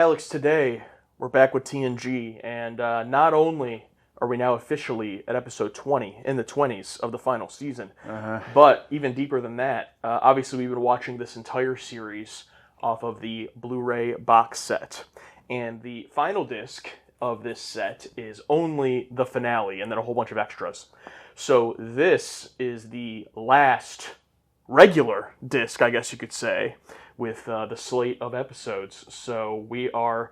Alex, today we're back with TNG, and not only are we now officially at episode 20, in the 20s of the final season, but even deeper than that, obviously we've been watching this entire series off of the Blu-ray box set, and the final disc of this set is only the finale and then a whole bunch of extras. So this is the last regular disc, I guess you could say, with the slate of episodes. So the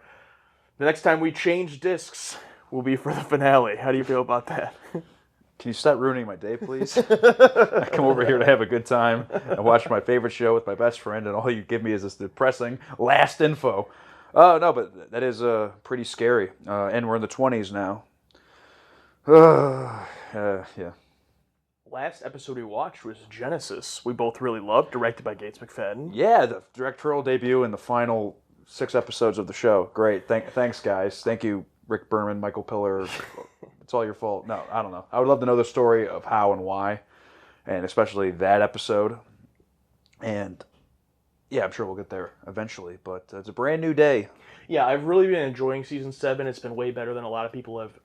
next time we change discs will be for the finale. How do you feel about that? Can you stop ruining my day, please? I come over here to have a good time and watch my favorite show with my best friend, and all you give me is this depressing last info. Oh, no, but that is pretty scary. And we're in the 20s now. Yeah. Last episode we watched was Genesis. We both really loved, directed by Gates McFadden. Yeah, the directorial debut and the final 6 episodes of the show. Great. Thanks, guys. Thank you, Rick Berman, Michael Piller. It's all your fault. No, I don't know. I would love to know the story of how and why, and especially that episode. And yeah, I'm sure we'll get there eventually, but it's a brand new day. Yeah, I've really been enjoying Season 7. It's been way better than a lot of people have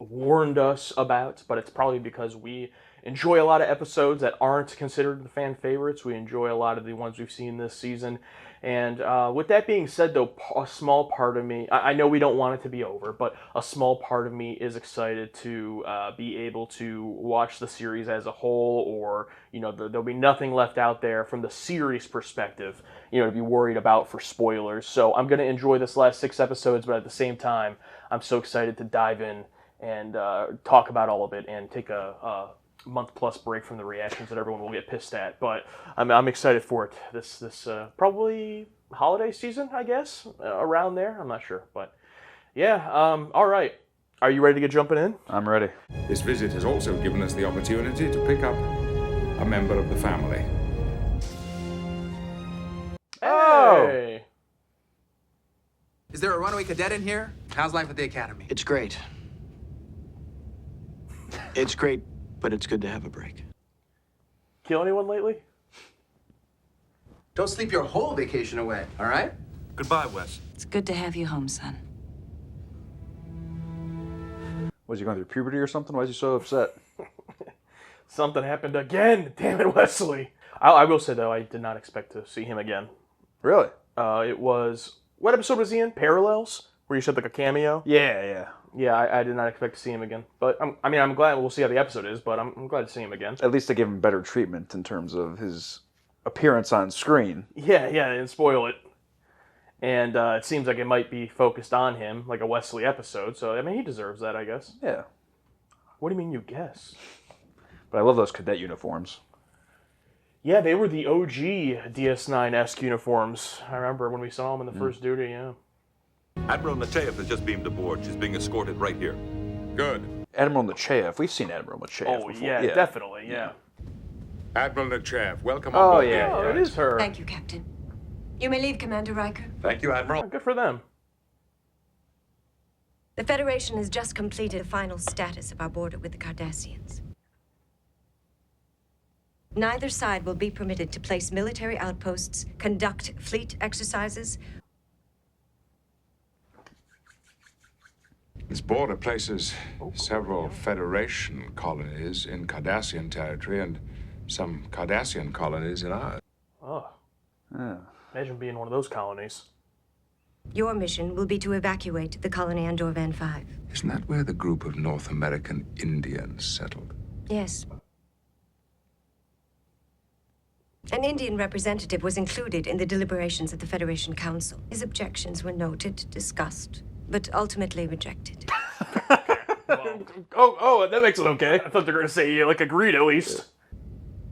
warned us about, but it's probably because we enjoy a lot of episodes that aren't considered the fan favorites. We enjoy a lot of the ones we've seen this season. And with that being said, though, a small part of me, I know we don't want it to be over, but a small part of me is excited to be able to watch the series as a whole, or, there'll be nothing left out there from the series perspective, to be worried about for spoilers. So I'm going to enjoy this last 6 episodes, but at the same time, I'm so excited to dive in and talk about all of it and take a month-plus break from the reactions that everyone will get pissed at. But I'm excited for it. This probably holiday season, I guess, around there. I'm not sure, but yeah. All right. Are you ready to get jumping in? I'm ready. This visit has also given us the opportunity to pick up a member of the family. Hey! Is there a runaway cadet in here? How's life at the academy? It's great. It's great, but it's good to have a break. Kill anyone lately? Don't sleep your whole vacation away, all right? Goodbye, Wes. It's good to have you home, son. Was he going through puberty or something? Why is he so upset? Something happened again. Damn it, Wesley. I will say, though, I did not expect to see him again. Really? It was... What episode was he in? Parallels? Where you said like a cameo? Yeah. Yeah, I did not expect to see him again. But, I'm glad we'll see how the episode is, but I'm glad to see him again. At least they gave him better treatment in terms of his appearance on screen. Yeah, and spoil it. And it seems like it might be focused on him, like a Wesley episode. So, he deserves that, I guess. Yeah. What do you mean you guess? But I love those cadet uniforms. Yeah, they were the OG DS9-esque uniforms. I remember when we saw them in the first duty, yeah. Admiral Nechayev has just beamed aboard. She's being escorted right here. Good. Admiral Nechayev. We've seen Admiral Nechayev Oh, before. yeah, definitely, yeah. Admiral Nechayev, welcome on board. Oh, it is her. Thank you, Captain. You may leave, Commander Riker. Thank you, Admiral. Good for them. The Federation has just completed a final status of our border with the Cardassians. Neither side will be permitted to place military outposts, conduct fleet exercises. This border places several Federation colonies in Cardassian territory and some Cardassian colonies in ours. Oh, Yeah. imagine being one of those colonies. Your mission will be to evacuate the colony on Dorvan 5. Isn't that where the group of North American Indians settled? Yes. An Indian representative was included in the deliberations of the Federation Council. His objections were noted, discussed, but ultimately rejected. Oh, that makes it okay. I thought they were going to say, like, agreed at least.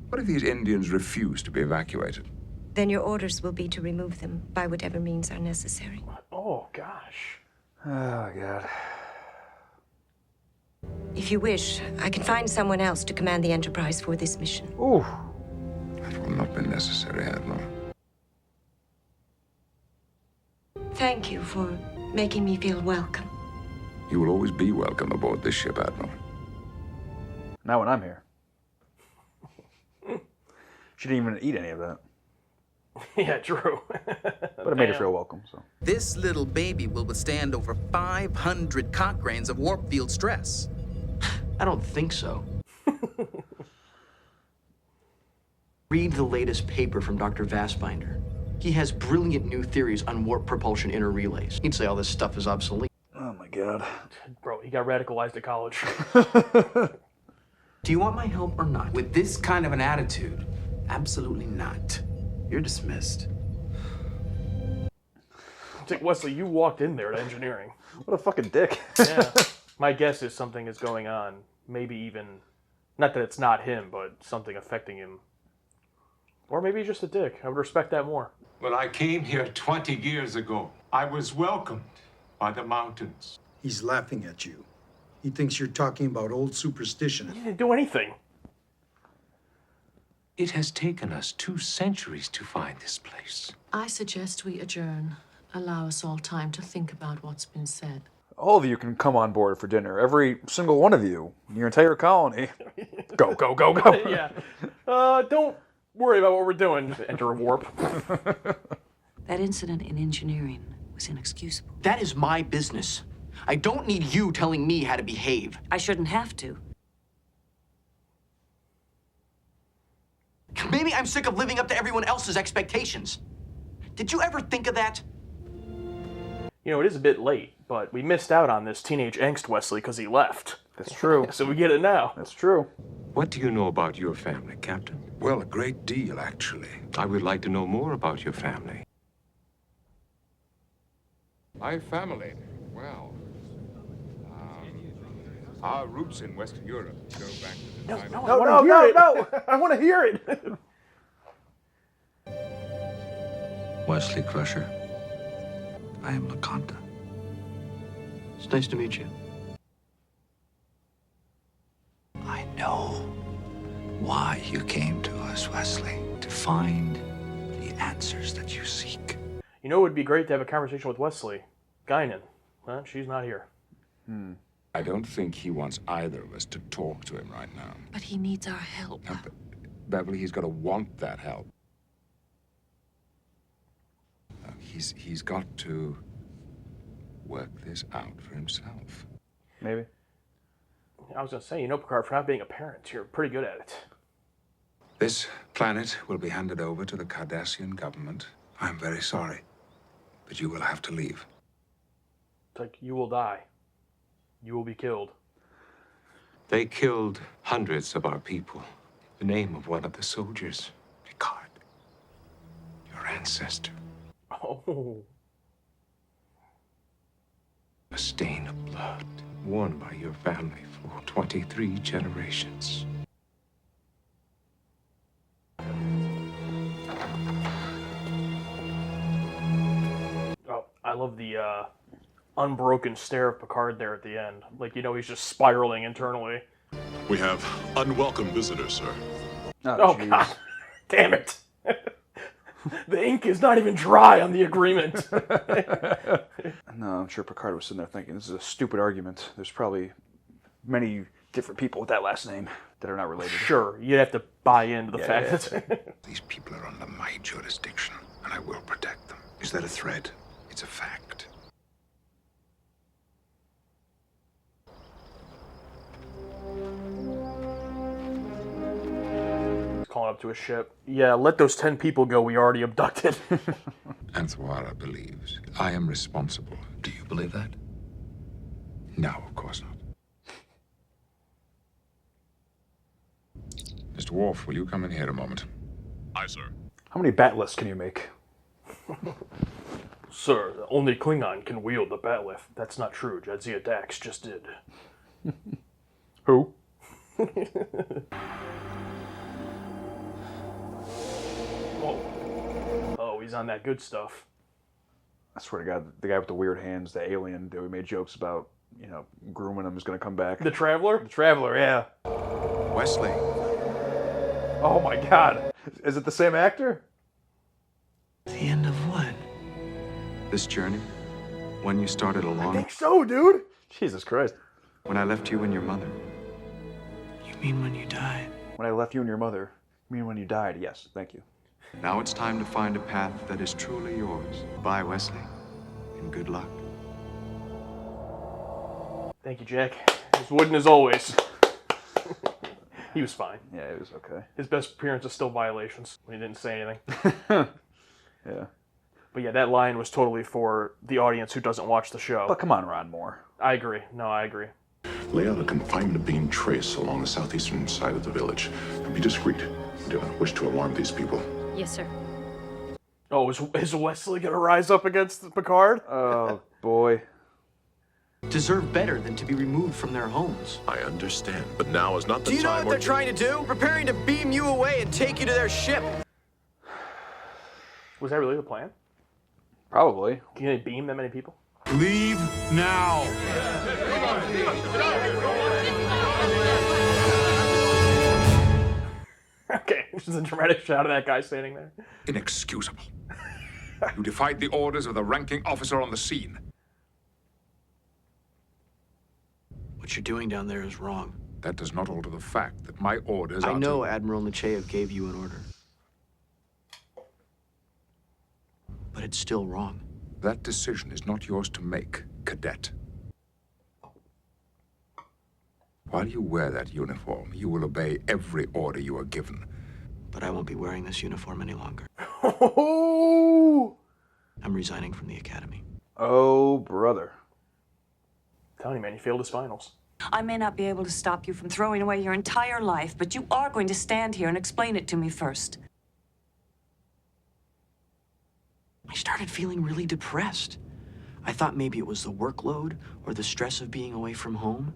What if these Indians refuse to be evacuated? Then your orders will be to remove them by whatever means are necessary. Oh, gosh. Oh, God. If you wish, I can find someone else to command the Enterprise for this mission. Ooh. That will not be necessary, Admiral. Thank you for making me feel welcome. You will always be welcome aboard this ship, Admiral. Not when I'm here. She didn't even eat any of that. Yeah, true. But it made her feel welcome. So This little baby will withstand over 500 cockgrains of warp field stress. I don't think so. Read the latest paper from Dr. Vassbinder. He has brilliant new theories on warp propulsion interrelays. He'd say all this stuff is obsolete. oh my god. Bro, he got radicalized at college. Do you want my help or not? With this kind of an attitude, absolutely not. You're dismissed. It's like, Wesley, you walked in there to engineering. What a fucking dick. Yeah. My guess is something is going on. Maybe even, not that it's not him, but something affecting him. Or maybe he's just a dick. I would respect that more. When I came here 20 years ago, I was welcomed by the mountains. He's laughing at you. He thinks you're talking about old superstition. He didn't do anything. It has taken us 2 centuries to find this place. I suggest we adjourn. Allow us all time to think about what's been said. All of you can come on board for dinner. Every single one of you. Your entire colony. Go, go, go, go. Yeah. Don't worry about what we're doing. Just enter a warp. That incident in engineering was inexcusable. That is my business. I don't need you telling me how to behave. I shouldn't have to. Maybe I'm sick of living up to everyone else's expectations. Did you ever think of that? You know, it is a bit late, but we missed out on this teenage angst, Wesley, because he left. That's true. So we get it now. That's true. What do you know about your family, Captain? Well, a great deal, actually. I would like to know more about your family. My family, well, our roots in Western Europe go back to the time of... No. I want to hear it. Wesley Crusher. I am Lakanta. It's nice to meet you. I know why you came to us, Wesley. To find the answers that you seek. You know, it would be great to have a conversation with Wesley. Guinan. Well, she's not here. I don't think he wants either of us to talk to him right now. But he needs our help. But Beverly, he's got to want that help. He's got to work this out for himself. Maybe. I was going to say, you know, Picard, for not being a parent, you're pretty good at it. This planet will be handed over to the Cardassian government. I'm very sorry, but you will have to leave. It's like, you will die. You will be killed. They killed hundreds of our people. The name of one of the soldiers, Picard, your ancestor. Oh. a stain of blood worn by your family for 23 generations. Oh, I love the unbroken stare of Picard there at the end. Like, you know, he's just spiraling internally. We have unwelcome visitors, sir. Oh, God. Damn it. The ink is not even dry on the agreement. No, I'm sure Picard was sitting there thinking, this is a stupid argument. There's probably many different people with that last name that are not related. Sure, you'd have to buy into the fact that... These people are under my jurisdiction, and I will protect them. Is that a threat? It's a fact. Calling up to a ship. Yeah, let those 10 people go we already abducted. Anthwara believes I am responsible. Do you believe that? No, of course not. Mr. Worf, will you come in here a moment? Aye, sir. How many batliths can you make? Sir, only Klingon can wield the batleth. That's not true. Jadzia Dax just did. Who? Oh, he's on that good stuff. I swear to God, the guy with the weird hands, the alien that we made jokes about, you know, grooming him is going to come back. The Traveler? The Traveler, yeah. Wesley. Oh my God. Is it the same actor? The end of what? This journey? One you started I along? think so, dude. Jesus Christ. When I left you and your mother. You mean when you died? When I left you and your mother. You mean when you died? Yes, thank you. Now it's time to find a path that is truly yours. Bye, Wesley, and good luck. Thank you, Jack. As wooden as always. He was fine. Yeah, it was okay. His best appearance is still Violations, when he didn't say anything. Yeah. But yeah, that line was totally for the audience who doesn't watch the show. But come on, Ron Moore. I agree. No, I agree. Lay out a confinement beam trace along the southeastern side of the village. And be discreet. Do not wish to alarm these people. Yes, sir. Oh, is Wesley going to rise up against Picard? Oh, boy. Deserve better than to be removed from their homes. I understand, but now is not the Do you know time. what they're trying to do? Preparing to beam you away and take you to their ship. Was that really the plan? Probably. Can they beam that many people? Leave now! Okay, this is a dramatic shot of that guy standing there. Inexcusable. You defied the orders of the ranking officer on the scene. What you're doing down there is wrong. That does not alter the fact that my orders are I know Admiral Nechayev gave you an order. But it's still wrong. That decision is not yours to make, cadet. While you wear that uniform, you will obey every order you are given. But I won't be wearing this uniform any longer. I'm resigning from the academy. Oh, brother. I'm telling you, man, he failed his finals. I may not be able to stop you from throwing away your entire life, but you are going to stand here and explain it to me first. I started feeling really depressed. I thought maybe it was the workload or the stress of being away from home.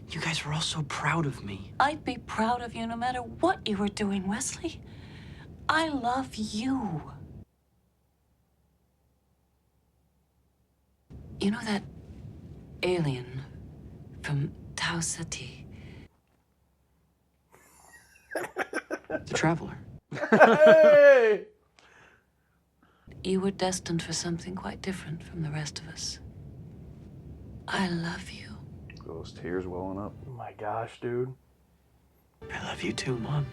You guys were all so proud of me. I'd be proud of you no matter what you were doing, Wesley. I love you. You know that alien from Tau Ceti? The Traveler. Hey! You were destined for something quite different from the rest of us. I love you. Those tears welling up. Oh my gosh, dude. I love you too, Mom.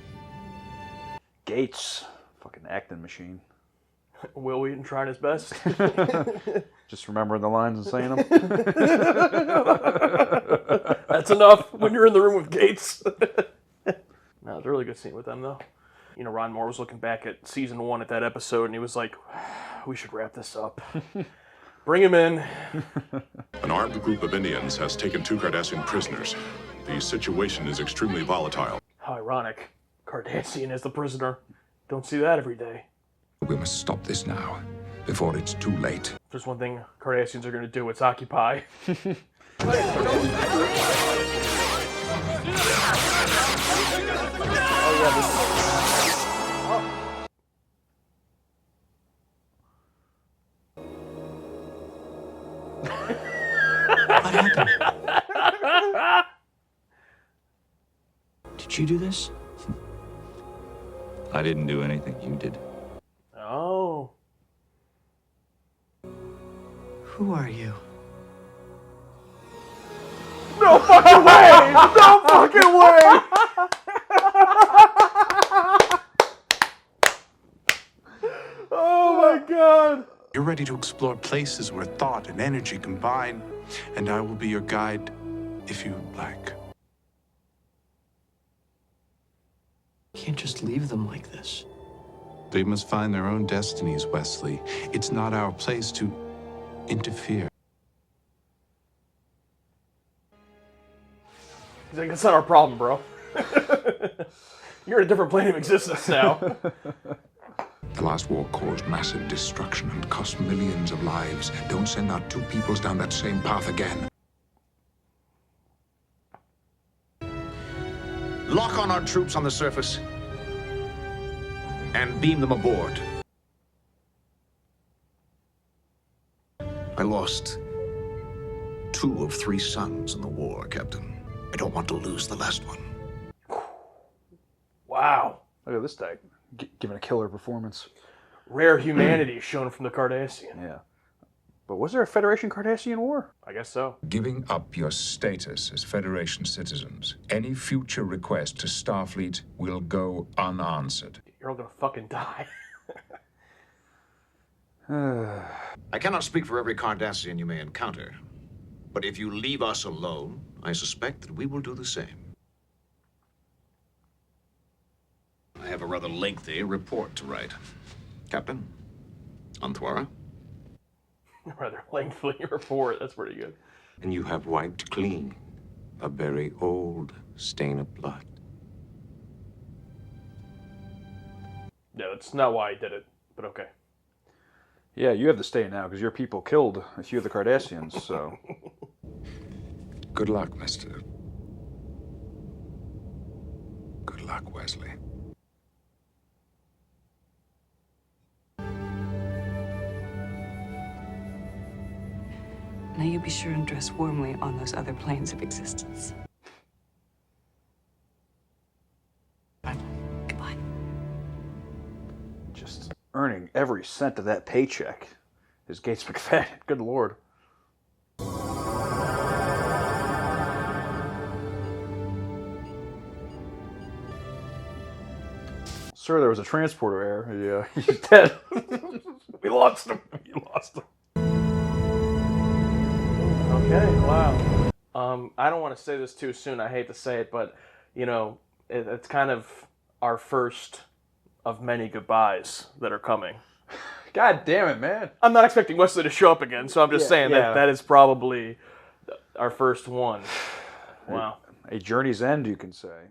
Gates. Fucking acting machine. Will Wheaton trying his best. Just remembering the lines and saying them. That's enough when you're in the room with Gates. No, it's a really good scene with them, though. You know, Ron Moore was looking back at season 1 at that episode, and he was like, we should wrap this up. Bring him in. An armed group of Indians has taken 2 Cardassian prisoners. The situation is extremely volatile. How ironic. Cardassian as the prisoner. Don't see that every day. We must stop this now, before it's too late. If there's one thing Cardassians are going to do, it's occupy. What happened? Did you do this? I didn't do anything. You did. Oh. Who are you? No fucking way! No fucking way! Oh my god! You're ready to explore places where thought and energy combine, and I will be your guide if you like. You can't just leave them like this. They must find their own destinies, Wesley. It's not our place to interfere. He's like, that's not our problem, bro. You're in a different plane of existence now. The last war caused massive destruction and cost millions of lives. Don't send our 2 peoples down that same path again. Lock on our troops on the surface and beam them aboard. I lost 2 of 3 sons in the war, Captain. I don't want to lose the last one. Wow. Look at this guy giving a killer performance. Rare humanity shown from the Cardassian. Yeah. But was there a Federation Cardassian war? I guess so. Giving up your status as Federation citizens, any future request to Starfleet will go unanswered. You're all gonna fucking die. I cannot speak for every Cardassian you may encounter, but if you leave us alone, I suspect that we will do the same. I have a rather lengthy report to write. Captain, Anthwara? Rather lengthy report. That's pretty good. And you have wiped clean a very old stain of blood. Yeah, that's not why I did it, but okay. Yeah, you have to stay now because your people killed a few of the Cardassians, so... Good luck, mister. Good luck, Wesley. Now you be sure and dress warmly on those other planes of existence. Goodbye. Just earning every cent of that paycheck is Gates McFadden. Good Lord. Sir, there was a transporter error. Yeah, he's dead. We lost him. We lost him. Okay, wow. I don't want to say this too soon. I hate to say it, but, you know, it's kind of our first of many goodbyes that are coming. God damn it, man. I'm not expecting Wesley to show up again, so I'm just saying that is probably our first one. Wow. A journey's end, you can say.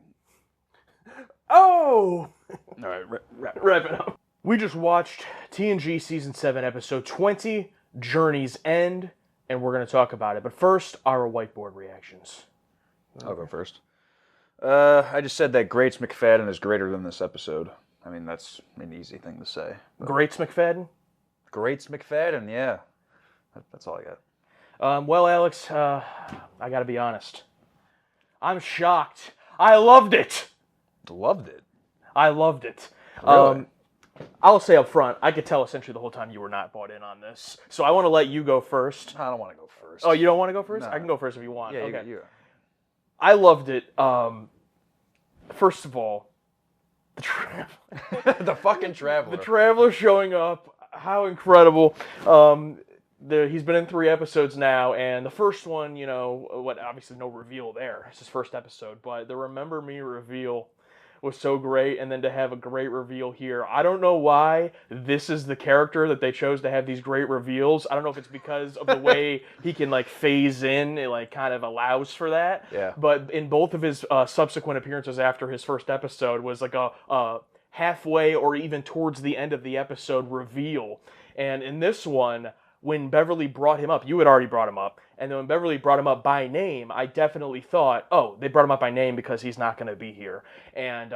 Oh! All right, wrap it up. We just watched TNG Season 7, Episode 20, Journey's End, and we're going to talk about it. But first, our whiteboard reactions. I'll go first. I just said that Grates McFadden is greater than this episode. I mean, that's an easy thing to say. Grates McFadden? Grates McFadden, yeah. That's all I got. Well, Alex, I got to be honest. I'm shocked. I loved it. Loved it? I loved it. Really? I'll say up front, I could tell essentially the whole time you were not bought in on this. So I want to let you go first. I don't want to go first. Oh, you don't want to go first? No. I can go first if you want. Yeah, okay. you. I loved it. First of all, the Traveler. The fucking Traveler. The Traveler showing up. How incredible. He's been in 3 episodes now, and the first one, you know, obviously no reveal there. It's his first episode, but the Remember Me reveal was so great, and then to have a great reveal here. I don't know why this is the character that they chose to have these great reveals. I don't know if it's because of the way he can, like, phase in. It, like, kind of allows for that. Yeah. But in both of his subsequent appearances after his first episode was like a halfway or even towards the end of the episode reveal. And in this one, when Beverly brought him up, you had already brought him up, and then when Beverly brought him up by name, I definitely thought, oh, they brought him up by name because he's not going to be here. And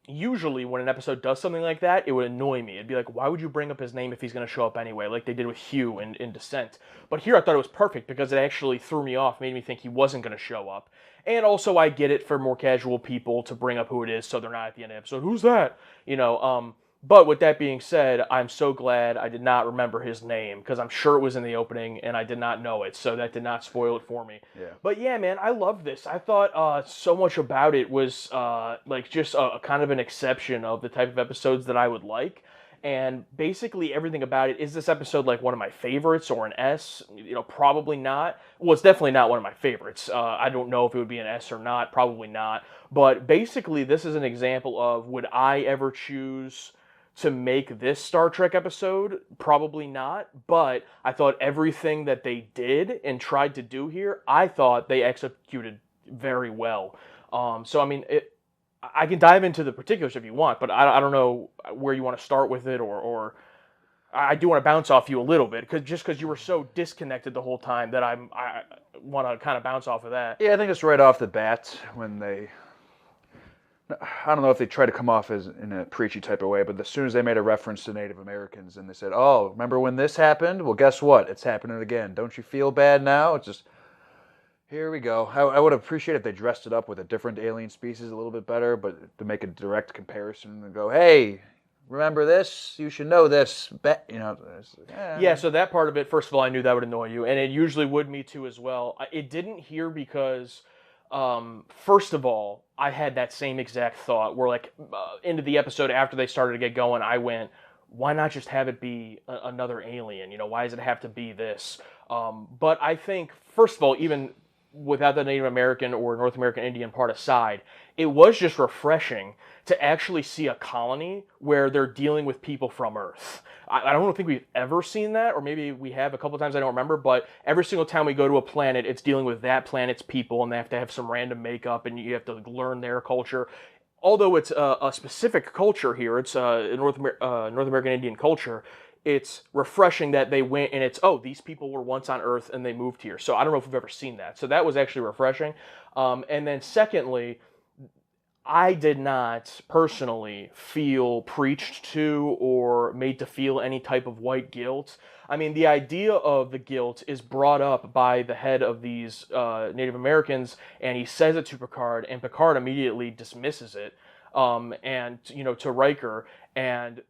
usually when an episode does something like that, it would annoy me. It'd be like, why would you bring up his name if he's going to show up anyway, like they did with Hugh in Descent. But here I thought it was perfect because it actually threw me off, made me think he wasn't going to show up. And also I get it for more casual people to bring up who it is so they're not at the end of the episode, who's that? You know, but with that being said, I'm so glad I did not remember his name because I'm sure it was in the opening and I did not know it, so that did not spoil it for me. Yeah. But yeah, man, I love this. I thought so much about it was like just a kind of an exception of the type of episodes that I would like. And basically everything about it, is this episode like one of my favorites or an S? You know, probably not. Well, it's definitely not one of my favorites. I don't know if it would be an S or not, probably not. But basically this is an example of, would I ever choose to make this Star Trek episode? Probably not, but I thought everything that they did and tried to do here, I thought they executed very well. So, I mean, I can dive into the particulars if you want, but I don't know where you want to start with it, or I do want to bounce off you a little bit, because you were so disconnected the whole time that I want to kind of bounce off of that. Yeah, I think it's right off the bat when they... I don't know if they try to come off as in a preachy type of way, but as soon as they made a reference to Native Americans and they said, oh, remember when this happened? Well, guess what? It's happening again. Don't you feel bad now? It's just, here we go. I would appreciate if they dressed it up with a different alien species a little bit better, but to make a direct comparison and go, hey, remember this, you should know this. Yeah, so that part of it, first of all, I knew that would annoy you, and it usually would me too as well. It didn't here because, first of all, I had that same exact thought where, like, into the episode after they started to get going, I went, why not just have it be another alien? Why does it have to be this? But I think, first of all, even without the Native American or North American Indian part aside, it was just refreshing to actually see a colony where they're dealing with people from Earth. I don't think we've ever seen that, or maybe we have a couple times, I don't remember, but every single time we go to a planet, it's dealing with that planet's people, and they have to have some random makeup, and you have to learn their culture. Although it's a specific culture here, it's North American Indian culture, it's refreshing that they went and it's, oh, these people were once on Earth and they moved here. So I don't know if we've ever seen that. So that was actually refreshing. And then secondly, I did not personally feel preached to or made to feel any type of white guilt. I mean, the idea of the guilt is brought up by the head of these Native Americans, and he says it to Picard, and Picard immediately dismisses it, and to Riker, and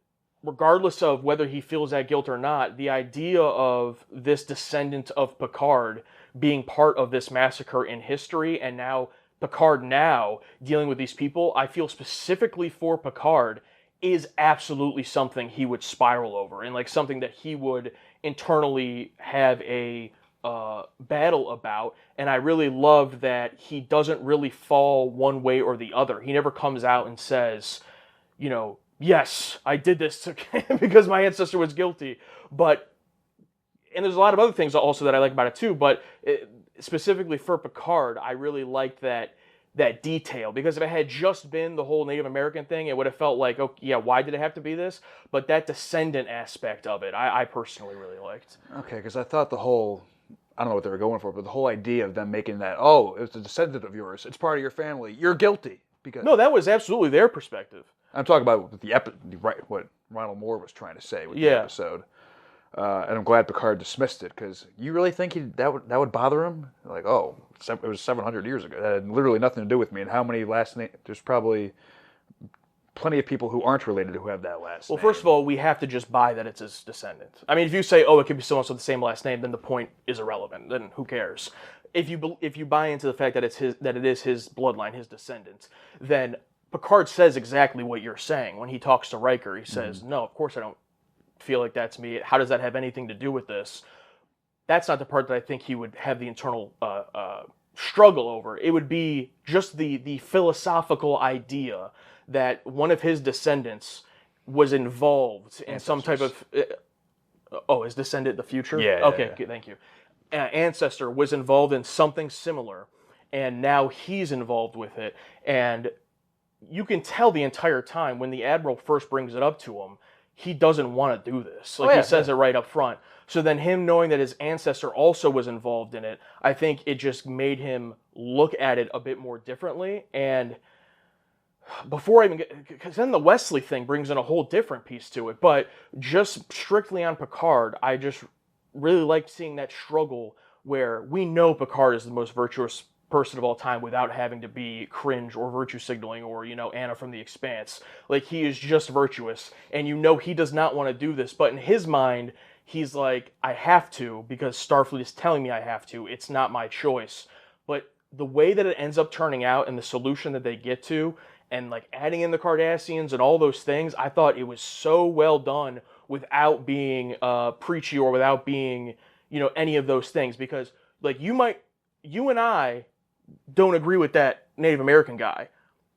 regardless of whether he feels that guilt or not, the idea of this descendant of Picard being part of this massacre in history, and now Picard now dealing with these people, I feel specifically for Picard, is absolutely something he would spiral over, and like something that he would internally have a battle about. And I really love that he doesn't really fall one way or the other. He never comes out and says, yes, I did this because my ancestor was guilty. And there's a lot of other things also that I like about it too, but specifically for Picard, I really liked that detail, because if it had just been the whole Native American thing, it would have felt like, oh yeah, why did it have to be this? But that descendant aspect of it, I personally really liked. Okay, because I thought I don't know what they were going for, but the whole idea of them making that, oh, it's a descendant of yours, it's part of your family, you're guilty. Because no, that was absolutely their perspective. I'm talking about what Ronald Moore was trying to say with the episode. And I'm glad Picard dismissed it, because you really think that would bother him? Like, oh, it was 700 years ago. That had literally nothing to do with me. And how many last names? There's probably plenty of people who aren't related who have that last name. Well, first of all, we have to just buy that it's his descendant. I mean, if you say, oh, it could be someone with the same last name, then the point is irrelevant. Then who cares? If you buy into the fact that it is his bloodline, his descendants, then Picard says exactly what you're saying when he talks to Riker. He says, no, of course I don't feel like that's me. How does that have anything to do with this? That's not the part that I think he would have the internal struggle over. It would be just the philosophical idea that one of his descendants was involved in some type of his descendant, the future? Yeah. Okay, yeah. Thank you. Ancestor was involved in something similar, and now he's involved with it. And you can tell the entire time when the Admiral first brings it up to him, he doesn't want to do this. He says it right up front. So then him knowing that his ancestor also was involved in it, I think it just made him look at it a bit more differently. And before I even because then the Wesley thing brings in a whole different piece to it. But just strictly on Picard, I just really liked seeing that struggle where we know Picard is the most virtuous person of all time without having to be cringe or virtue signaling or, Anna from The Expanse. Like, he is just virtuous, and he does not want to do this, but in his mind, he's like, I have to because Starfleet is telling me I have to. It's not my choice. But the way that it ends up turning out and the solution that they get to, and like adding in the Cardassians and all those things, I thought it was so well done without being preachy or without being, any of those things. Because like you and I don't agree with that Native American guy,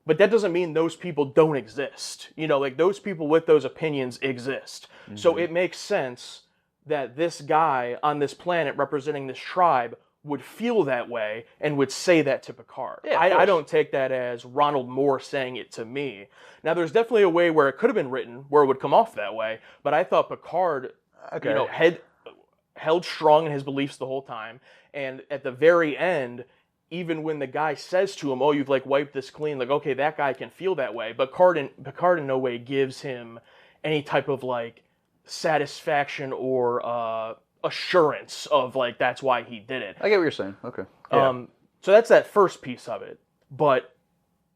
but that doesn't mean those people don't exist. Like those people with those opinions exist. Mm-hmm. So it makes sense that this guy on this planet representing this tribe would feel that way and would say that to Picard. Yeah, I don't take that as Ronald Moore saying it to me. Now, there's definitely a way where it could have been written where it would come off that way, but I thought Picard, held strong in his beliefs the whole time, and at the very end, even when the guy says to him, oh, you've like wiped this clean, like, okay, that guy can feel that way, but Picard in no way gives him any type of like satisfaction or assurance of like that's why he did it. I get what you're saying. Okay. Yeah. So that's that first piece of it. But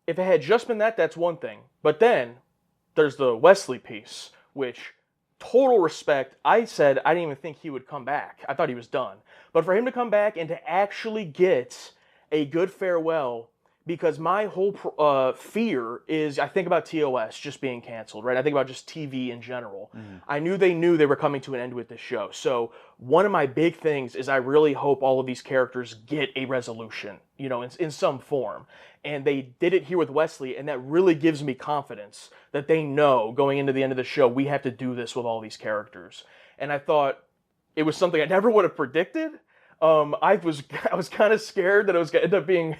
if it had just been that, that's one thing. But then there's the Wesley piece, which total respect. I said I didn't even think he would come back. I thought he was done. But for him to come back and to actually get a good farewell, because my whole fear is I think about TOS just being canceled, right? I think about just TV in general. I knew they were coming to an end with this show. So one of my big things is I really hope all of these characters get a resolution, you know, in some form. And they did it here with Wesley, and that really gives me confidence that they know going into the end of the show, we have to do this with all these characters. And I thought it was something I never would have predicted. I was kind of scared that it was going to end up being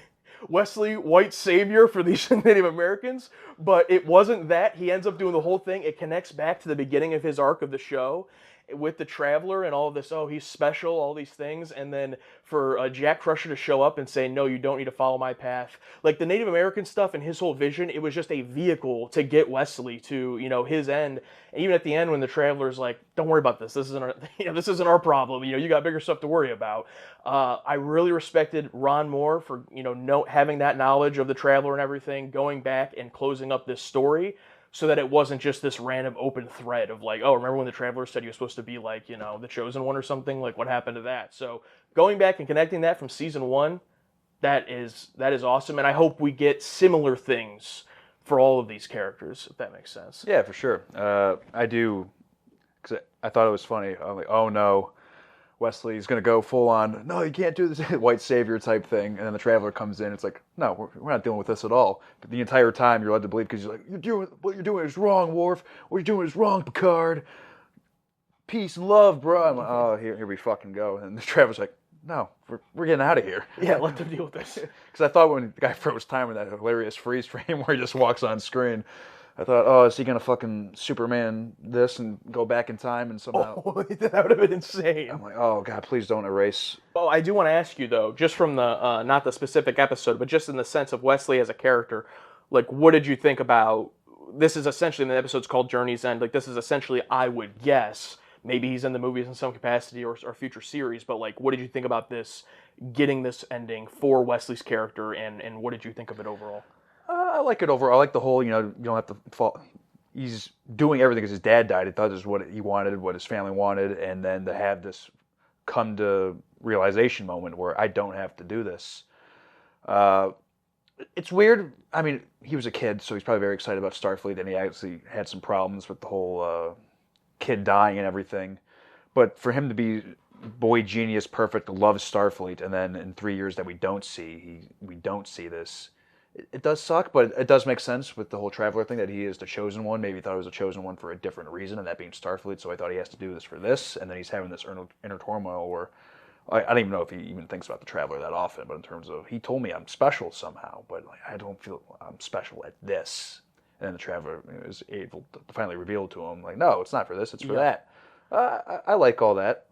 Wesley, white savior for these Native Americans, but it wasn't that. He ends up doing the whole thing. It connects back to the beginning of his arc of the show with the Traveler and all of this, oh, he's special, all these things, and then for Jack Crusher to show up and say, no, you don't need to follow my path. Like the Native American stuff and his whole vision, it was just a vehicle to get Wesley to, you know, his end. And even at the end when the Traveler's like, don't worry about this, this isn't our, this isn't our problem, you know, you got bigger stuff to worry about. I really respected Ron Moore for, you know, having that knowledge of the Traveler and everything, going back and closing up this story, so that it wasn't just this random open thread of like, oh, remember when the Traveler said he was supposed to be like, you know, the Chosen One or something? Like, what happened to that? So going back and connecting that from season 1, that is awesome. And I hope we get similar things for all of these characters, if that makes sense. Yeah, for sure. I do, because I thought it was funny. I'm like, oh no, Wesley's going to go full on, no, you can't do this, white savior type thing. And then the Traveler comes in. It's like, no, we're not dealing with this at all. But the entire time you're led to believe, because you're like, what you're doing is wrong, Worf. What you're doing is wrong, Picard. Peace and love, bro. I'm like, oh, here we fucking go. And the Traveler's like, no, we're getting out of here. Yeah, let them deal with this. Because I thought when the guy froze time in that hilarious freeze frame where he just walks on screen, I thought, oh, is he going to fucking Superman this and go back in time and somehow... Oh, that would have been insane. I'm like, oh, God, please don't erase... Well, I do want to ask you, though, just from the, not the specific episode, but just in the sense of Wesley as a character, like, what did you think about... This is essentially, the episode's called Journey's End, like, this is essentially, I would guess, maybe he's in the movies in some capacity or future series, but, like, what did you think about this, getting this ending for Wesley's character, and what did you think of it overall? I like it overall. I like the whole, you know, you don't have to fall. He's doing everything because his dad died. He thought this is what he wanted, what his family wanted, and then to have this come to realization moment where I don't have to do this. It's weird. I mean, he was a kid, so he's probably very excited about Starfleet, and he actually had some problems with the whole kid dying and everything. But for him to be boy genius, perfect, loves Starfleet, and then in 3 years that we don't see this. It does suck, but it does make sense with the whole Traveler thing that he is the Chosen One. Maybe he thought he was the Chosen One for a different reason, and that being Starfleet, so I thought he has to do this for this, and then he's having this inner turmoil where I don't even know if he even thinks about the Traveler that often, but in terms of, he told me I'm special somehow, but like, I don't feel I'm special at this. And then the Traveler is able to finally reveal to him, like, no, it's not for this, it's for that. I like all that.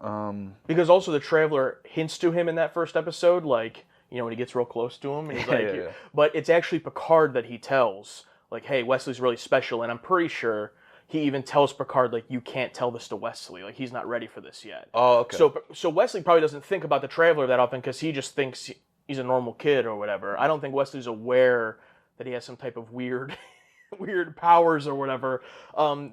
Because also the Traveler hints to him in that first episode, like, you know, when he gets real close to him, and he's like, yeah. But it's actually Picard that he tells, like, hey, Wesley's really special, and I'm pretty sure he even tells Picard, like, you can't tell this to Wesley, like, he's not ready for this yet. Oh, okay. So Wesley probably doesn't think about the Traveler that often, because he just thinks he's a normal kid or whatever. I don't think Wesley's aware that he has some type of weird powers or whatever.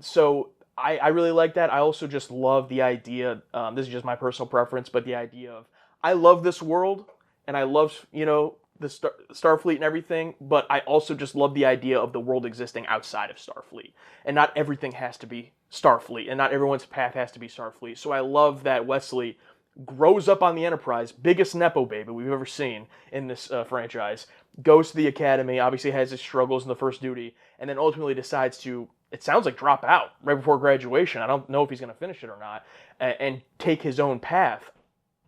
So I really like that. I also just love the idea, this is just my personal preference, but the idea of, I love this world, and I love, you know, the Starfleet and everything, but I also just love the idea of the world existing outside of Starfleet. And not everything has to be Starfleet, and not everyone's path has to be Starfleet. So I love that Wesley grows up on the Enterprise, biggest Nepo baby we've ever seen in this franchise, goes to the Academy, obviously has his struggles in the first duty, and then ultimately decides to, it sounds like, drop out right before graduation. I don't know if he's going to finish it or not, and take his own path.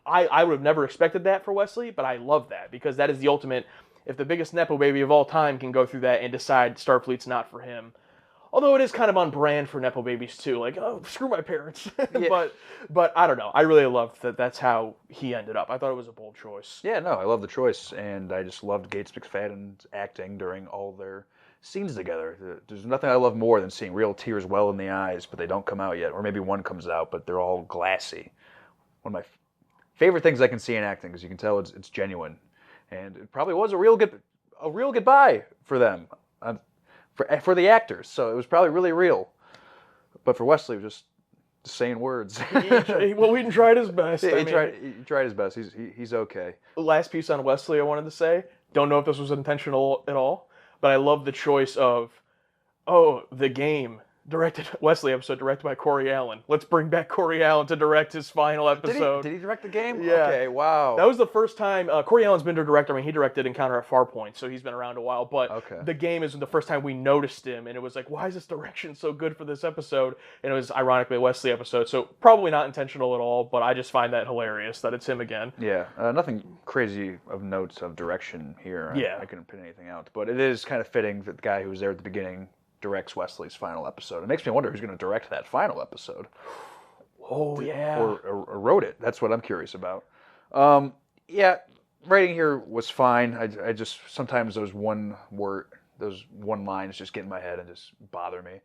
I would have never expected that for Wesley, but I love that, because that is the ultimate, if the biggest Nepo baby of all time can go through that and decide Starfleet's not for him. Although it is kind of on brand for Nepo babies too, like, oh, screw my parents. Yeah. but I don't know. I really loved that that's how he ended up. I thought it was a bold choice. Yeah, no, I love the choice, and I just loved Gates McFadden's acting during all their scenes together. There's nothing I love more than seeing real tears well in the eyes, but they don't come out yet, or maybe one comes out, but they're all glassy. One of my favorite things I can see in acting, because you can tell it's genuine, and it probably was a real goodbye for them. for the actors. So it was probably really real. But for Wesley, it was just saying words. Well, Whedon tried his best. He tried his best. He's okay. Last piece on Wesley I wanted to say, don't know if this was intentional at all, but I love the choice of, the game. Wesley episode directed by Corey Allen. Let's bring back Corey Allen to direct his final episode. Did he direct the game? Yeah. Okay, wow. That was the first time. Corey Allen's been a director. I mean, he directed Encounter at Farpoint, so he's been around a while. But the game is the first time we noticed him, and it was like, why is this direction so good for this episode? And it was ironically a Wesley episode, so probably not intentional at all, but I just find that hilarious that it's him again. Yeah, nothing crazy of notes of direction here. I couldn't pin anything out. But it is kind of fitting that the guy who was there at the beginning directs Wesley's final episode. It makes me wonder who's going to direct that final episode. Oh, yeah. Or wrote it. That's what I'm curious about. Yeah, writing here was fine. I just, sometimes those one lines just get in my head and just bother me.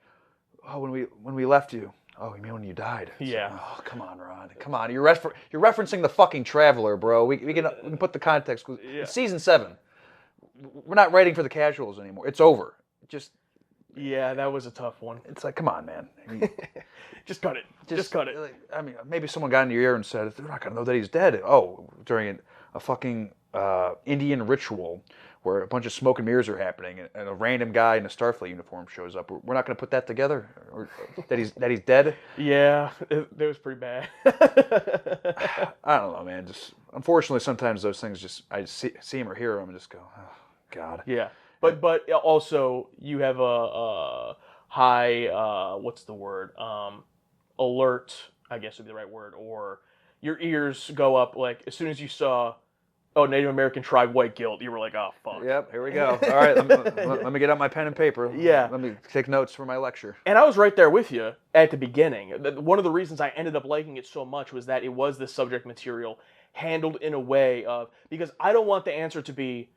Oh, when we left you. Oh, you mean when you died? Yeah. Oh, come on, Ron. Come on. You're referencing the fucking Traveler, bro. We can put the context. It's season 7. We're not writing for the casuals anymore. It's over. Yeah, that was a tough one. It's like, come on, man. Just cut it. Just cut it. I mean, maybe someone got in your ear and said, they're not going to know that he's dead. Oh, during a fucking Indian ritual where a bunch of smoke and mirrors are happening and a random guy in a Starfleet uniform shows up. We're not going to put that together? Or that he's dead? Yeah, it was pretty bad. I don't know, man. Just unfortunately, sometimes those things I see him or hear him and just go, oh, God. Yeah. But also you have a high what's the word, alert, I guess would be the right word, or your ears go up like as soon as you saw Native American tribe white guilt, you were like, oh fuck. Yep, here we go. All right, let me get out my pen and paper. Yeah, let me take notes for my lecture. And I was right there with you at the beginning. One of the reasons I ended up liking it so much was that it was this subject material handled in a way of, because I don't want the answer to be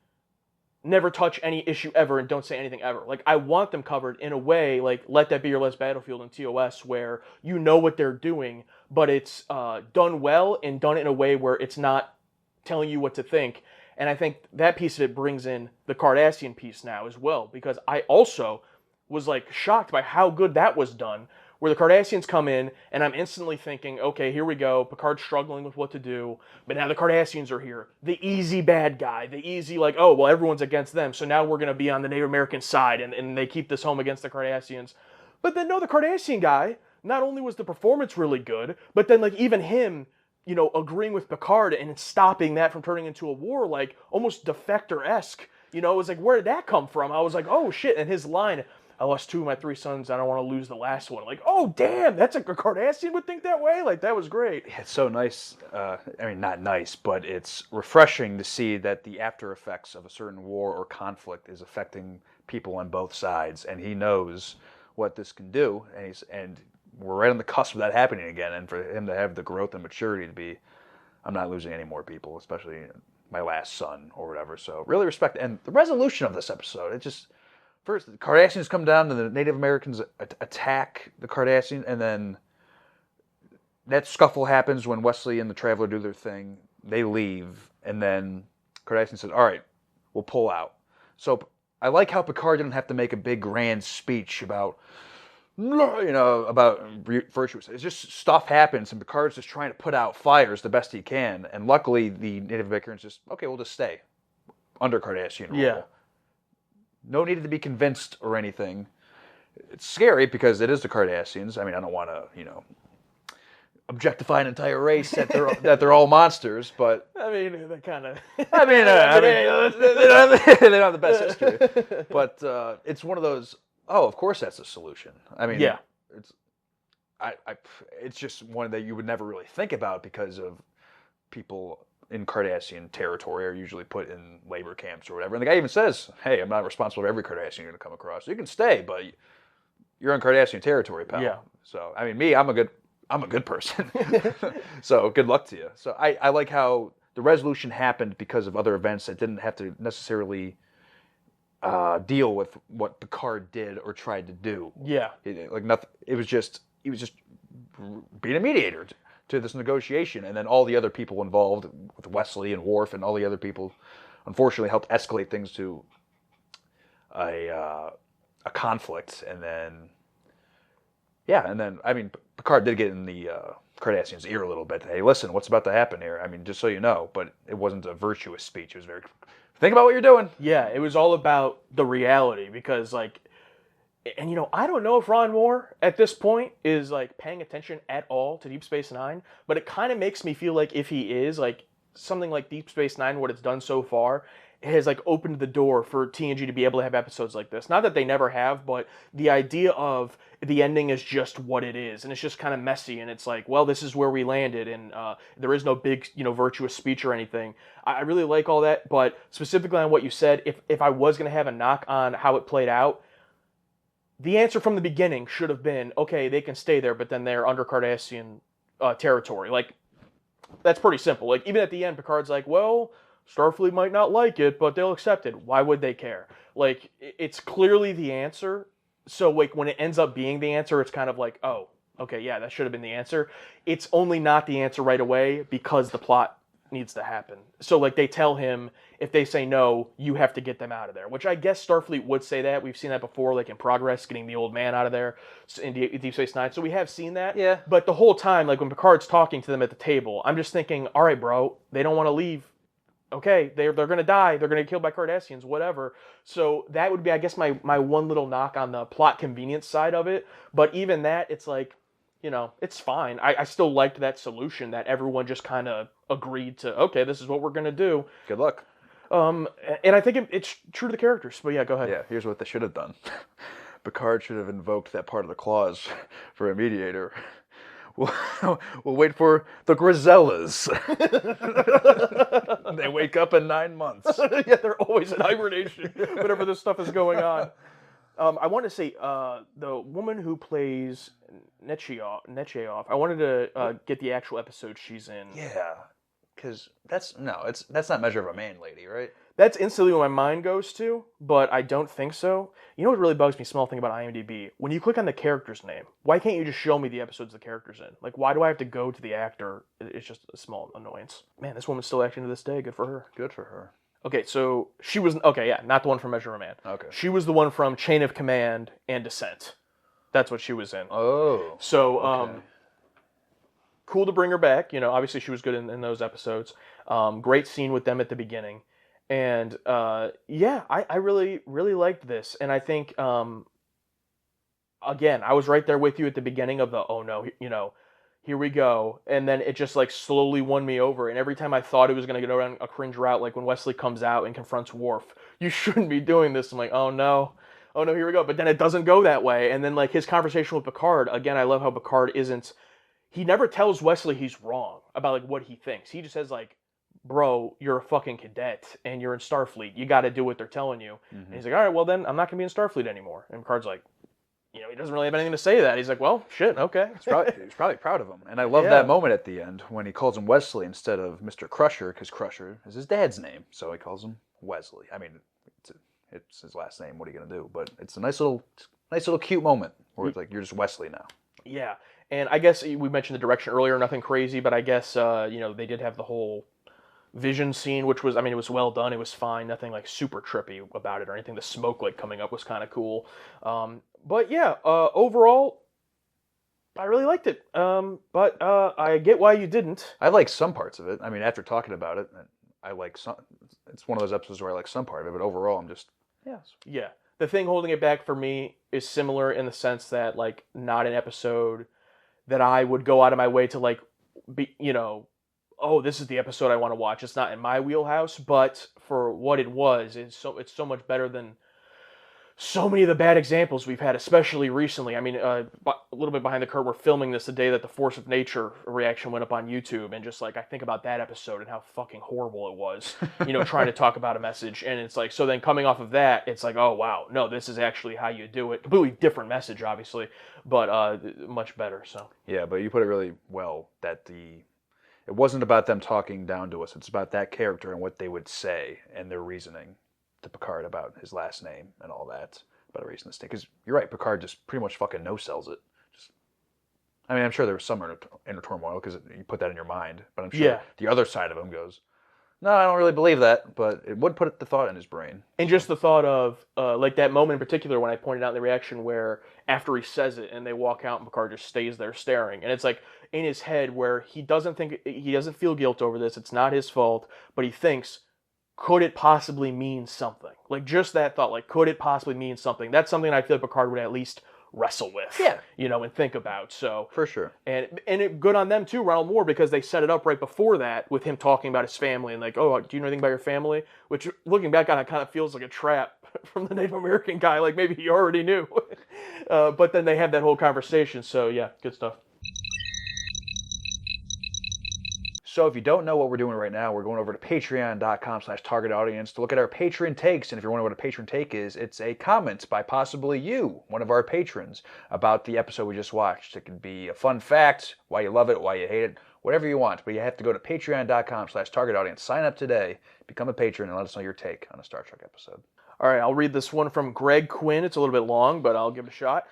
never touch any issue ever and don't say anything ever. Like, I want them covered in a way, like, Let That Be Your Last Battlefield and TOS, where you know what they're doing, but it's done well and done in a way where it's not telling you what to think. And I think that piece of it brings in the Cardassian piece now as well, because I also was, like, shocked by how good that was done, where the Cardassians come in, and I'm instantly thinking, okay, here we go, Picard's struggling with what to do, but now the Cardassians are here. The easy bad guy, the easy, like, oh, well, everyone's against them, so now we're going to be on the Native American side, and they keep this home against the Cardassians. But then, no, the Cardassian guy, not only was the performance really good, but then, like, even him, you know, agreeing with Picard and stopping that from turning into a war, like, almost Defector-esque. You know, it was like, where did that come from? I was like, oh, shit, and his line, I lost 2 of my 3 sons. I don't want to lose the last one. Like, oh, damn, that's a Cardassian would think that way? Like, that was great. Yeah, it's so nice. I mean, not nice, but it's refreshing to see that the after effects of a certain war or conflict is affecting people on both sides. And he knows what this can do. And we're right on the cusp of that happening again. And for him to have the growth and maturity to be, I'm not losing any more people, especially my last son or whatever. So really respect. And the resolution of this episode, it just... First, the Cardassians come down, and the Native Americans attack the Cardassians, and then that scuffle happens when Wesley and the Traveler do their thing. They leave, and then Cardassian says, all right, we'll pull out. So I like how Picard didn't have to make a big grand speech about, you know, about virtues. It's just stuff happens, and Picard's just trying to put out fires the best he can, and luckily the Native Americans just, okay, we'll just stay under Cardassian rule. Yeah. No need to be convinced or anything. It's scary because it is the Cardassians. I mean, I don't want to, you know, objectify an entire race that they're all monsters, but I mean, they kind of. I mean, they don't have the best history, but it's one of those. Oh, of course, that's a solution. I mean, yeah, it's just one that you would never really think about because of people in Cardassian territory are usually put in labor camps or whatever. And the guy even says, hey, I'm not responsible for every Cardassian you're going to come across. You can stay, but you're in Cardassian territory, pal. Yeah. So, I mean, I'm a good person. So, good luck to you. So, I like how the resolution happened because of other events that didn't have to necessarily deal with what Picard did or tried to do. Yeah. He was just being a mediator to this negotiation, and then all the other people involved with Wesley and Worf and all the other people, unfortunately, helped escalate things to a a conflict, and then I mean, Picard did get in the Cardassian's ear a little bit. Hey, listen, what's about to happen here? I mean, just so you know, but it wasn't a virtuous speech. It was very, think about what you're doing. Yeah, it was all about the reality because like, and you know, I don't know if Ron Moore at this point is like paying attention at all to Deep Space Nine, but it kind of makes me feel like if he is, like something like Deep Space Nine, what it's done so far, it has like opened the door for TNG to be able to have episodes like this. Not that they never have, but the idea of the ending is just what it is, and it's just kind of messy, and it's like, well, this is where we landed, and there is no big, you know, virtuous speech or anything. I really like all that, but specifically on what you said, if I was going to have a knock on how it played out, the answer from the beginning should have been, okay, they can stay there, but then they're under Cardassian territory. Like, that's pretty simple. Like, even at the end, Picard's like, well, Starfleet might not like it, but they'll accept it. Why would they care? Like, it's clearly the answer. So, like, when it ends up being the answer, it's kind of like, oh, okay, yeah, that should have been the answer. It's only not the answer right away because the plot needs to happen. So, like, they tell him, if they say no, you have to get them out of there, which I guess Starfleet would say that. We've seen that before, like in Progress, getting the old man out of there in Deep Space Nine. So we have seen that. Yeah. But the whole time, like when Picard's talking to them at the table, I'm just thinking, all right, bro, they don't want to leave. Okay, they're going to die. They're going to get killed by Cardassians, whatever. So that would be, I guess, my one little knock on the plot convenience side of it. But even that, it's like, you know, it's fine. I still liked that solution that everyone just kind of agreed to, okay, this is what we're going to do. Good luck. And I think it's true to the characters. But yeah, go ahead. Yeah, here's what they should have done. Picard should have invoked that part of the clause for a mediator. We'll wait for the Grisellas. They wake up in 9 months. Yeah, they're always in hibernation whenever this stuff is going on. I want to say the woman who plays Nechayev, I wanted to get the actual episode she's in. Yeah, because that's not Measure of a Man lady, right? That's instantly what my mind goes to, but I don't think so. You know what really bugs me, small thing about IMDb? When you click on the character's name, why can't you just show me the episodes the character's in? Like, why do I have to go to the actor? It's just a small annoyance. Man, this woman's still acting to this day. Good for her. Good for her. Okay, so she was... Okay, yeah, not the one from Measure of a Man. Okay. She was the one from Chain of Command and Descent. That's what she was in. Oh. So, okay. Cool to bring her back. You know, obviously she was good in those episodes. Great scene with them at the beginning. And, yeah, I really, really liked this. And I think, again, I was right there with you at the beginning of the, oh no, you know, here we go. And then it just like slowly won me over. And every time I thought it was going to go down a cringe route, like when Wesley comes out and confronts Worf, you shouldn't be doing this. I'm like, oh no, here we go. But then it doesn't go that way. And then like his conversation with Picard, again, I love how Picard he never tells Wesley he's wrong about like what he thinks. He just says like, bro, you're a fucking cadet and you're in Starfleet. You got to do what they're telling you. Mm-hmm. And he's like, all right, well then I'm not going to be in Starfleet anymore. And Picard's like, you know, he doesn't really have anything to say to that. He's like, well, shit, okay. He's probably proud of him. And I love that moment at the end when he calls him Wesley instead of Mr. Crusher, because Crusher is his dad's name. So he calls him Wesley. I mean, it's his last name. What are you going to do? But it's a nice little cute moment where it's like, you're just Wesley now. Yeah. And I guess we mentioned the direction earlier, nothing crazy, but I guess, you know, they did have the whole vision scene, which was, I mean, it was well done. It was fine. Nothing like super trippy about it or anything. The smoke like coming up was kind of cool. But yeah, overall, I really liked it. But I get why you didn't. I like some parts of it. I mean, after talking about it, I like some. It's one of those episodes where I like some part of it, but overall, I'm just yes. Yeah, the thing holding it back for me is similar in the sense that like not an episode that I would go out of my way to like be, you know, oh, this is the episode I want to watch. It's not in my wheelhouse, but for what it was, it's so much better than so many of the bad examples we've had, especially recently. I mean, a little bit behind the curtain, we're filming this the day that the Force of Nature reaction went up on YouTube, and just like I think about that episode and how fucking horrible it was, you know, trying to talk about a message, and it's like, so then coming off of that, it's like, oh wow, no, this is actually how you do it. Completely different message, obviously, but much better. So yeah, but you put it really well that it wasn't about them talking down to us. It's about that character and what they would say and their reasoning to Picard about his last name and all that, about a reason to stay. Because you're right, Picard just pretty much fucking no-sells it. I mean, I'm sure there was some inner turmoil because you put that in your mind, but I'm sure the other side of him goes, No, I don't really believe that, but it would put the thought in his brain. And just the thought of, like that moment in particular when I pointed out in the reaction where after he says it and they walk out and Picard just stays there staring. And it's like in his head where he doesn't feel guilt over this. It's not his fault, but he thinks, could it possibly mean something? Like just that thought, like, could it possibly mean something? That's something I feel like Picard would at least wrestle with, and think about. So for sure, and good on them too, Ronald Moore, because they set it up right before that with him talking about his family and like, oh, do you know anything about your family? Which looking back on it, kind of feels like a trap from the Native American guy, like maybe he already knew. But then they have that whole conversation. So yeah, good stuff. So if you don't know what we're doing right now, we're going over to patreon.com/target audience to look at our patron takes. And if you're wondering what a patron take is, it's a comment by possibly you, one of our patrons, about the episode we just watched. It could be a fun fact, why you love it, why you hate it, whatever you want. But you have to go to patreon.com/target audience, sign up today, become a patron, and let us know your take on a Star Trek episode. All right, I'll read this one from Greg Quinn. It's a little bit long, but I'll give it a shot.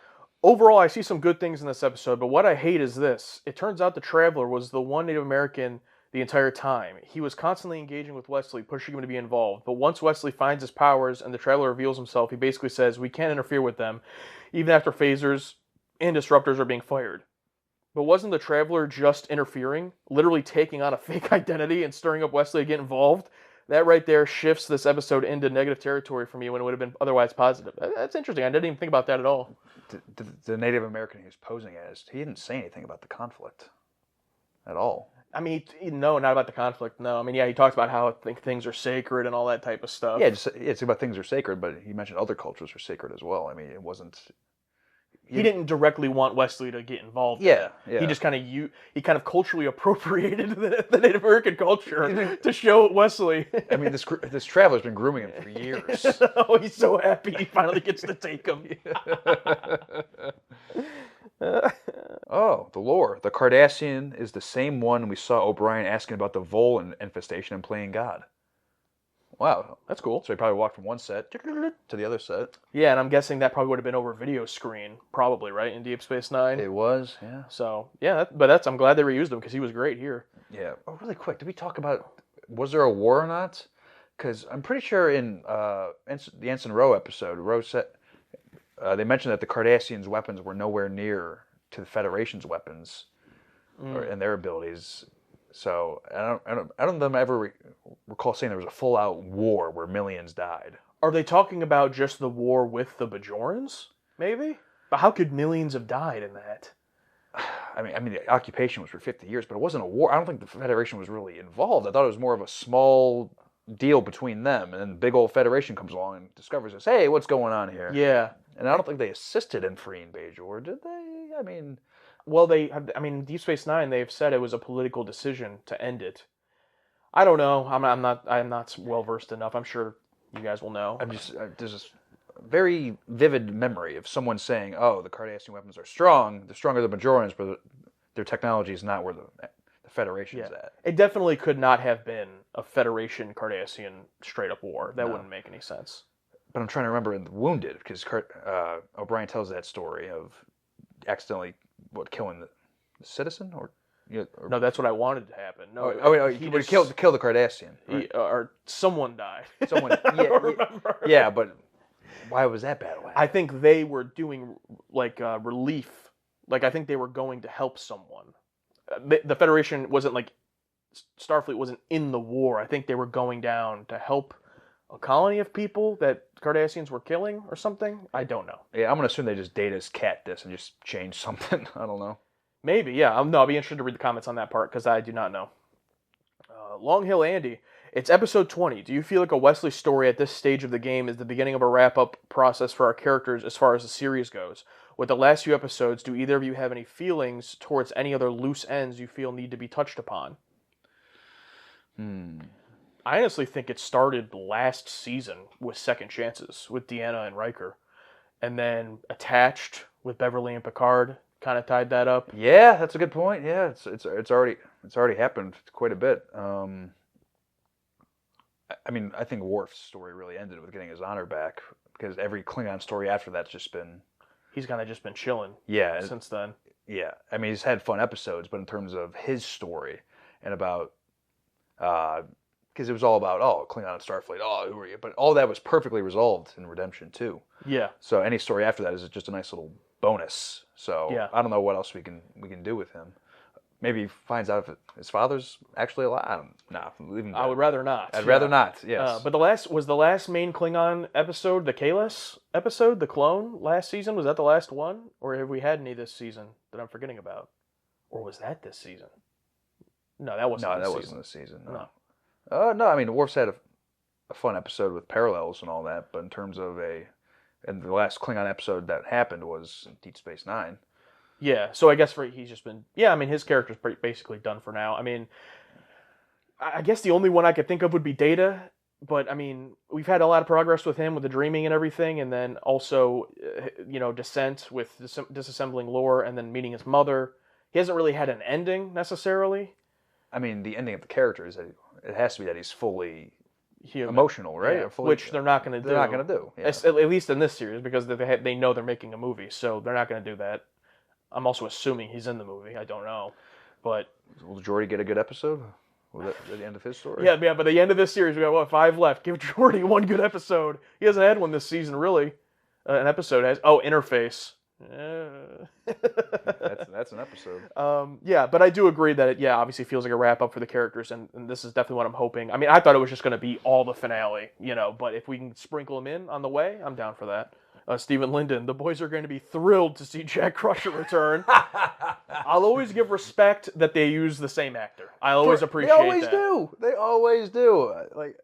Overall, I see some good things in this episode, but what I hate is this. It turns out the Traveler was the one Native American the entire time. He was constantly engaging with Wesley, pushing him to be involved. But once Wesley finds his powers and the Traveler reveals himself, he basically says, we can't interfere with them, even after phasers and disruptors are being fired. But wasn't the Traveler just interfering, literally taking on a fake identity and stirring up Wesley to get involved? That right there shifts this episode into negative territory for me when it would have been otherwise positive. That's interesting. I didn't even think about that at all. The Native American he was posing as, he didn't say anything about the conflict at all. I mean, no, not about the conflict. No, I mean, yeah, he talks about how things are sacred and all that type of stuff. Yeah, it's about things are sacred, but he mentioned other cultures are sacred as well. I mean, it wasn't. He didn't directly want Wesley to get involved. Yeah. He just kind of culturally appropriated the Native American culture to show Wesley. I mean, this Traveler's been grooming him for years. Oh, he's so happy he finally gets to take him. Oh, the lore. The Cardassian is the same one we saw O'Brien asking about the Vol infestation and playing God. Wow, that's cool. So he probably walked from one set to the other set. Yeah, and I'm guessing that probably would have been over video screen, probably, right, in Deep Space Nine? It was, yeah. So, yeah, I'm glad they reused him because he was great here. Yeah. Oh, really quick, did we talk about, was there a war or not? Because I'm pretty sure in the Ensign Rowe episode, Rowe said, they mentioned that the Cardassians' weapons were nowhere near to the Federation's weapons and their abilities. So I don't ever recall saying there was a full-out war where millions died. Are they talking about just the war with the Bajorans? Maybe? But how could millions have died in that? I mean, the occupation was for 50 years, but it wasn't a war. I don't think the Federation was really involved. I thought it was more of a small deal between them, and then the big old Federation comes along and discovers this. Hey, what's going on here? Yeah. And I don't think they assisted in freeing Bajor, did they? I mean... Well, Deep Space Nine, they've said it was a political decision to end it. I don't know. I'm not well versed enough. I'm sure you guys will know. There's this very vivid memory of someone saying, "Oh, the Cardassian weapons are strong. They're stronger than Bajorans, but their technology is not where the Federation's at." It definitely could not have been a Federation Cardassian straight up war. That wouldn't make any sense. But I'm trying to remember in Wounded, because O'Brien tells that story of accidentally killing the citizen or no, that's what I wanted to happen. No, he would kill the Cardassian, right? Or someone died. Someone, yeah, but why was that bad? I think they were doing relief. Like I think they were going to help someone. The Federation wasn't Starfleet wasn't in the war. I think they were going down to help a colony of people that Cardassians were killing or something. I don't know. Yeah, I'm going to assume they just Data's cat this and just changed something. I don't know. Maybe, yeah. I'll be interested to read the comments on that part because I do not know. Long Hill Andy, it's episode 20. Do you feel like a Wesley story at this stage of the game is the beginning of a wrap-up process for our characters as far as the series goes? With the last few episodes, do either of you have any feelings towards any other loose ends you feel need to be touched upon? I honestly think it started last season with second chances with Deanna and Riker. And then Attached with Beverly and Picard kind of tied that up. Yeah, that's a good point. Yeah, it's already happened quite a bit. I mean, I think Worf's story really ended with getting his honor back because every Klingon story after that's just been... He's kind of just been chilling since then. Yeah, I mean, he's had fun episodes, but in terms of his story and about... because it was all about, oh, Klingon and Starfleet, oh, who are you? But all that was perfectly resolved in Redemption too. Yeah. So any story after that is just a nice little bonus. So Yeah. I don't know what else we can do with him. Maybe he finds out if his father's actually alive. I don't know. Leave him I would rather not. I'd rather not. Yes. But the last main Klingon episode, the Kalis episode, the clone last season, was that the last one, or have we had any this season that I'm forgetting about, or was that this season? No, that wasn't. No, this that season. wasn't this season. No. No. I mean, Worf's had a fun episode with parallels and all that, but in terms of and the last Klingon episode that happened was in Deep Space Nine. Yeah, so I guess he's just been... Yeah, I mean, his character's basically done for now. I mean, I guess the only one I could think of would be Data, but, I mean, we've had a lot of progress with him, with the dreaming and everything, and then also, Descent with disassembling lore, and then meeting his mother. He hasn't really had an ending, necessarily. I mean, the ending of the character is that it has to be that he's fully... emotional, right? Yeah, which they're not going to do. They're not going to do. Yeah. At least in this series, because they know they're making a movie, so they're not going to do that. I'm also assuming he's in the movie. I don't know, but will Geordi get a good episode? Will that be the end of his story? Yeah. By the end of this series, we got 5 left. Give Geordi one good episode. He hasn't had one this season, really. An episode has Interface. That's an episode. Yeah, but I do agree that it obviously feels like a wrap up for the characters, and this is definitely what I'm hoping. I mean, I thought it was just going to be all the finale, but if we can sprinkle them in on the way, I'm down for that. Stephen Linden, the boys are going to be thrilled to see Jack Crusher return. I'll always give respect that they use the same actor. I always appreciate that. They always do. They always do. Like,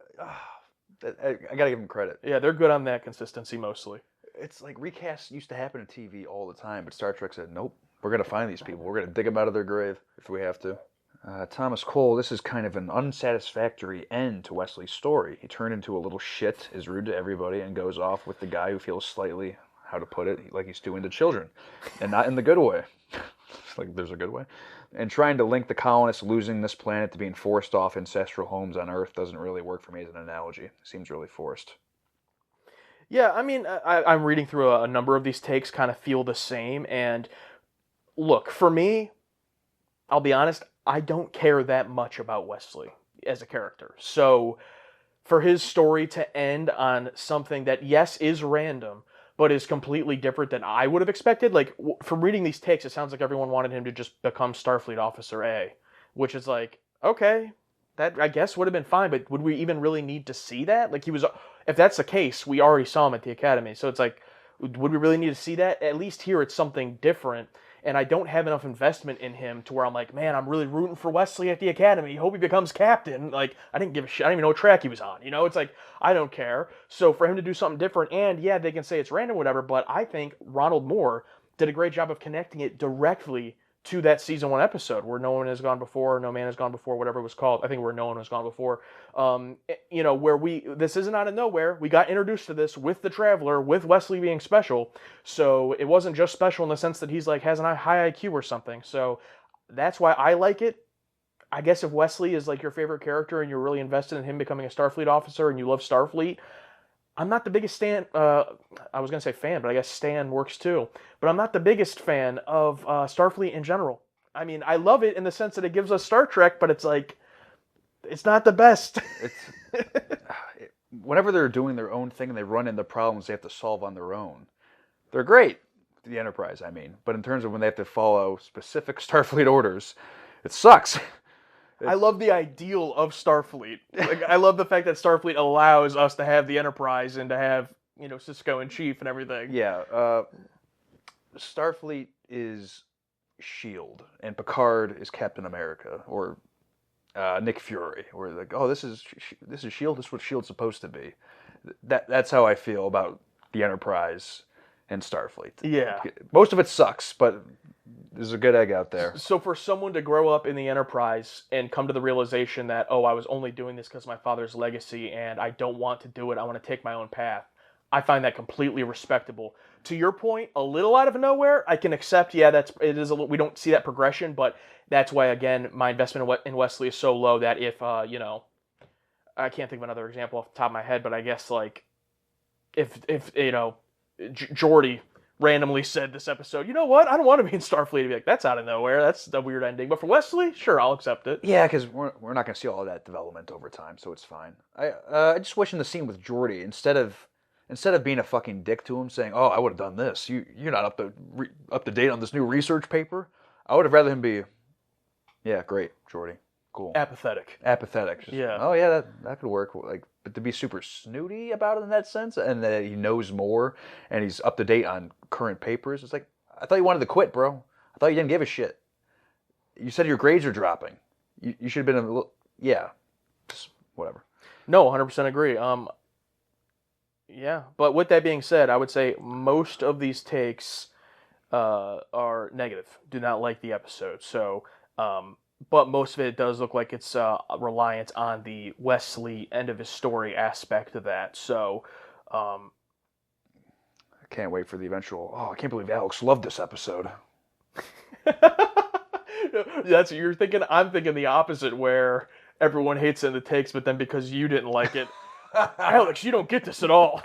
I gotta give them credit. Yeah, they're good on that consistency mostly. It's like recasts used to happen in TV all the time, but Star Trek said, nope, we're gonna find these people. We're gonna dig them out of their grave if we have to. Thomas Cole, this is kind of an unsatisfactory end to Wesley's story. He turned into a little shit, is rude to everybody, and goes off with the guy who feels slightly, how to put it, like he's too into children. And not in the good way. Like there's a good way. And trying to link the colonists losing this planet to being forced off ancestral homes on Earth doesn't really work for me as an analogy. It seems really forced. Yeah, I mean, I'm reading through a number of these takes, kind of feel the same. And look, for me, I'll be honest, I don't care that much about Wesley as a character. So for his story to end on something that, yes, is random, but is completely different than I would have expected. Like, from reading these takes, it sounds like everyone wanted him to just become Starfleet Officer A, which is like, okay, that I guess would have been fine, but would we even really need to see that? Like, if that's the case, we already saw him at the Academy. So it's like, would we really need to see that? At least here it's something different. And I don't have enough investment in him to where I'm like, man, I'm really rooting for Wesley at the Academy. Hope he becomes captain. Like, I didn't give a shit. I didn't even know what track he was on. It's like, I don't care. So for him to do something different, and yeah, they can say it's random or whatever, but I think Ronald Moore did a great job of connecting it directly to that season 1 episode where No One Has Gone Before, No Man Has Gone Before, whatever it was called. I think where No One Has Gone Before. Where this isn't out of nowhere. We got introduced to this with the Traveler, with Wesley being special. So it wasn't just special in the sense that he's like has a high IQ or something. So that's why I like it. I guess if Wesley is like your favorite character and you're really invested in him becoming a Starfleet officer and you love Starfleet, I'm not the biggest I was going to say fan, but I guess Stan works too. But I'm not the biggest fan of Starfleet in general. I mean, I love it in the sense that it gives us Star Trek, but it's like, it's not the best. Whenever they're doing their own thing and they run into problems they have to solve on their own, they're great. The Enterprise, I mean. But in terms of when they have to follow specific Starfleet orders, it sucks. I love the ideal of Starfleet. Like, I love the fact that Starfleet allows us to have the Enterprise and to have, Cisco in chief and everything. Yeah. Starfleet is S.H.I.E.L.D. and Picard is Captain America or Nick Fury. Or like, oh, this is S.H.I.E.L.D. This is what S.H.I.E.L.D.'s supposed to be. That's how I feel about the Enterprise and Starfleet. Yeah. Most of it sucks, but there's a good egg out there. So for someone to grow up in the Enterprise and come to the realization that, I was only doing this because of my father's legacy and I don't want to do it, I want to take my own path, I find that completely respectable. To your point, a little out of nowhere, I can accept, we don't see that progression, but that's why, again, my investment in Wesley is so low that if, I can't think of another example off the top of my head, but I guess, like, if Geordi randomly said this episode, you know what? I don't want to be in Starfleet. To be like, that's out of nowhere. That's a weird ending. But for Wesley, sure, I'll accept it. Yeah, because we're not going to see all of that development over time, so it's fine. I just wish in the scene with Geordi, instead of being a fucking dick to him, saying, "Oh, I would have done this. You're not up to date on this new research paper." I would have rather him be, "Yeah, great, Geordi, cool." Apathetic. Just, Yeah. oh yeah, that could work. Like, but to be super snooty about it in that sense, and that he knows more and he's up to date on current papers. It's like, I thought you wanted to quit, bro. I thought you didn't give a shit. You said your grades are dropping. You should have been a little, yeah, just whatever. No, 100% agree. Yeah, but with that being said, I would say most of these takes are negative. Do not like the episode. So, but most of it does look like it's reliant on the Wesley end of his story aspect of that. So, I can't wait for the eventual. Oh, I can't believe Alex loved this episode. that's what you're thinking. I'm thinking the opposite, where everyone hates it in the takes, but then because you didn't like it, Alex, you don't get this at all.